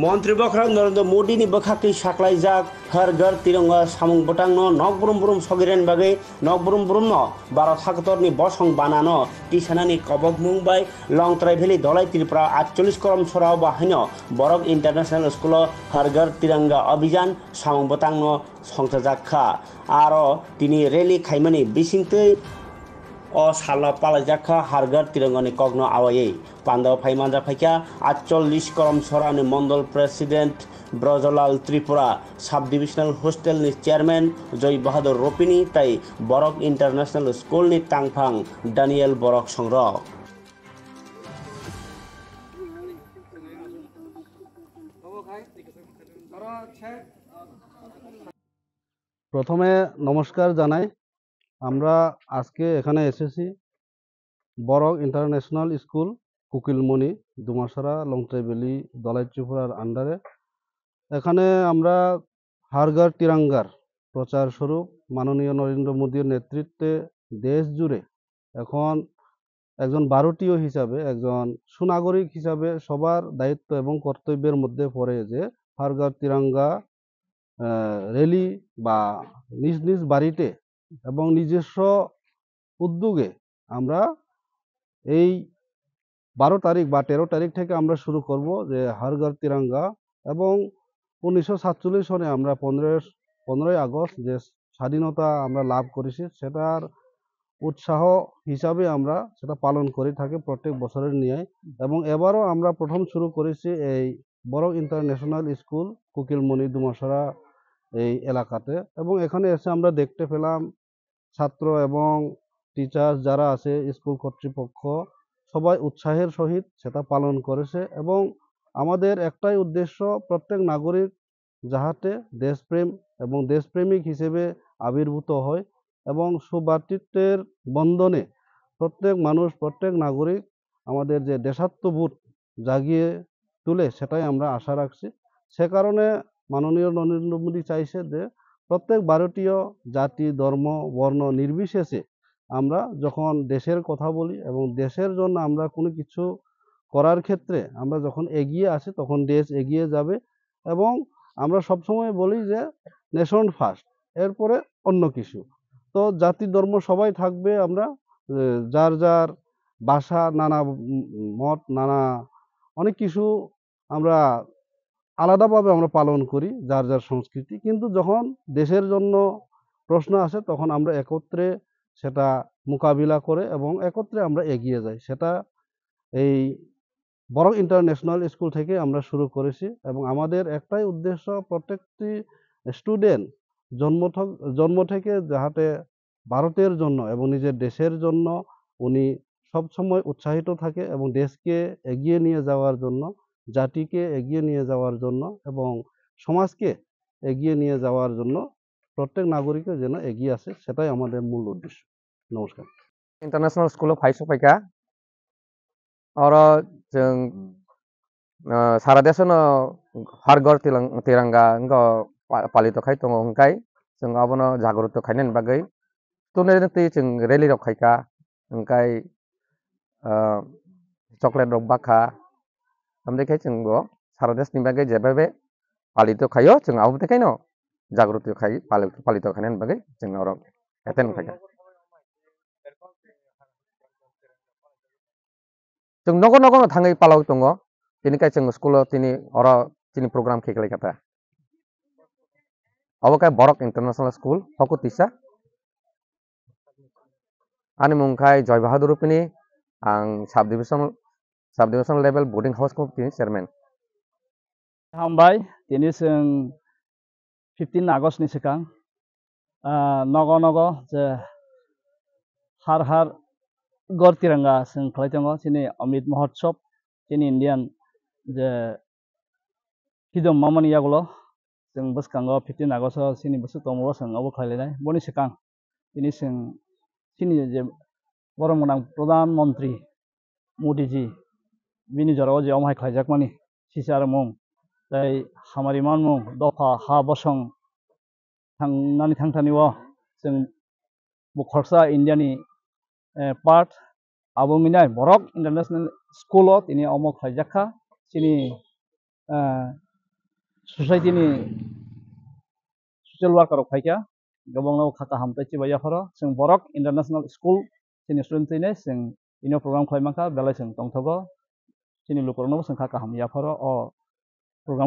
মন্ত্রী বখরা নরেন্দ্র মোদীनि बखाखै साख्लायजाक हर घर तिरंगा सामुं बटांनो नक बुरुम बुरुम सगिरेन बागै नक बुरुम बुरुम न भारत हादरनि बसं बानानो टिसानानि कबक मुंबाई लं ट्राइभेलि दलाई त्रिपुरा 48 करम सराव बाहायनो बरक इंटरनेशनल स्कूल हर घर तिरंगा अभियान सामुं बटांनो संथाजाखा आरो तिनि रेली खाइमानि बिसिंतै o sala palajaka hargar tirangani kogno awaye pando phaimanja phaikya 48 korom sorani mondol president Brajalal Tripura sub divisional hostel ni chairman Joy Bahadur রপিনি তাই বরক ইন্টারন্যাশনাল স্কুল ni টাংফাং ডানিয়েল বরক সংরক প্রথমে নমস্কার জানাই আমরা আজকে এখানে এসেছি বরক ইন্টারন্যাশনাল স্কুল কুকিলমণি দুমাসরা লংট্রাইভেলি দলাই ত্রিপুরার আন্ডারে এখানে আমরা হর ঘর তিরঙ্গার প্রচার স্বরূপ মাননীয় নরেন্দ্র মোদীর নেতৃত্বে দেশ জুড়ে এখন একজন ভারতীয় হিসাবে একজন সুনাগরিক হিসাবে সবার দায়িত্ব এবং কর্তব্যের মধ্যে পড়ে যে হর ঘর তিরঙ্গা র্যালি বা নিজ নিজ বাড়িতে এবং নিজস্ব উদ্যোগে আমরা এই 12 তারিখ বা 13 তারিখ থেকে আমরা শুরু করব যে হর ঘর তিরঙ্গা এবং 1947 সনে আমরা 15 আগস্ট যে স্বাধীনতা আমরা লাভ করেছি সেটার উৎসাহ হিসাবে আমরা সেটা পালন করে থাকি প্রত্যেক বছরের ন্যায় এবং এবারও আমরা প্রথম শুরু করেছি এই বরক ইন্টারন্যাশনাল স্কুল কুকিলমণি দুমাসরা এই এলাকাতে এবং এখানে এসে আমরা দেখতে পেলাম ছাত্র এবং টিচার্স যারা আছে স্কুল কর্তৃপক্ষ সবাই উৎসাহের সহিত সেটা পালন করেছে এবং আমাদের একটাই উদ্দেশ্য প্রত্যেক নাগরিক যাহাতে দেশপ্রেম এবং দেশপ্রেমিক হিসেবে আবির্ভূত হয় এবং সুভ্রাতৃত্বের বন্ধনে প্রত্যেক মানুষ প্রত্যেক নাগরিক আমাদের যে দেশাত্মবোধ জাগিয়ে তুলে সেটাই আমরা আশা রাখছি সে কারণে মাননীয় নরেন্দ্র মোদী চাইছে যে প্রত্যেক ভারতীয় জাতি ধর্ম বর্ণ নির্বিশেষে আমরা যখন দেশের কথা বলি এবং দেশের জন্য আমরা কোনো কিছু করার ক্ষেত্রে আমরা যখন এগিয়ে আসি তখন দেশ এগিয়ে যাবে এবং আমরা সবসময় বলি যে নেশন ফার্স্ট এরপরে অন্য কিছু তো জাতি ধর্ম সবাই থাকবে আমরা যার যার ভাষা নানা মত নানা অনেক কিছু আমরা আলাদাভাবে আমরা পালন করি যার যার সংস্কৃতি কিন্তু যখন দেশের জন্য প্রশ্ন আসে তখন আমরা একত্রে সেটা মোকাবিলা করে এবং একত্রে আমরা এগিয়ে যাই সেটা এই বরক ইন্টারন্যাশনাল স্কুল থেকে আমরা শুরু করেছি এবং আমাদের একটাই উদ্দেশ্য প্রত্যেকটি স্টুডেন্ট জন্ম থেকে যাহাতে ভারতের জন্য এবং নিজের দেশের জন্য উনি সবসময় উৎসাহিত থাকে এবং দেশকে এগিয়ে নিয়ে যাওয়ার জন্য জাতিকে এগিয়ে নিয়ে যাওয়ার জন্য এবং সমাজকে এগিয়ে নিয়ে যাওয়ার জন্য প্রত্যেক নাগরিকের যেন এগিয়ে আসে সেটাই আমাদের মূল উদ্দেশ্য নমস্কার ইন্টারন্যাশনাল স্কুল ফাইসপাইকা और जों सारा देशनो हर घर तिरंगा पालित खाय दङ ओंखाय जों आबनो जागृत खायनायनि बागै तुनेति जों रेलि रक खायका ओंखाय चकलेट रक बाखा ओमफ्राय जों सारा देशनि बागै जेबे पालित खायो जों आबोखायनो जागृत खाय पालित खायनायनि बागै जों और एटेन्ड खायका जों नगो नगो थाङै पालाव दङ बेनिखाय जों स्कुलाव तिनि प्रग्राम खेख्लाय खाथा अबखाय बरक इंटरनेशनल स्कुल हकुतिसा आनि मुंखाय जय बाहादुर रुपिनि आं साब डिविजन लेभेल बोर्डिं हाउस कमिटिनि चेयारमेन हामबाय दिनै जों 15 आगस्टनि सिगां नगो नगो जे हार घर तिरंगा जों खालायदों जोंनि अमृत महोत्सव जोंनि इण्डियान जे फ्रिडम मामानि आगोलाव जों बसखाङो 15 आगस्टआव जोंनि बोसोर दङो जों आवबो खालायनाय बनि सिगां दिनै जों जोंनि जे बरमगोनां प्रधान मन्त्रि मोदीजी बिनि जराव जे अमाय खालायजाकमानि सिसार मुं जाय हामारिमान मुं दफा हा बसं थांनानै थांथानिव जों बखरसा इण्डियानि पार्ट आबुमिनाय बरक इंटरनेशनल स्कूल तिनी अमो खायजाखा तिनी society ni social worker rok faika gobong no khaka hamtai chi baya pharo sing borok international school sini student ni sing ino program khlai maka belai sing tongthogo sini lukurno sing khaka ham ya pharo o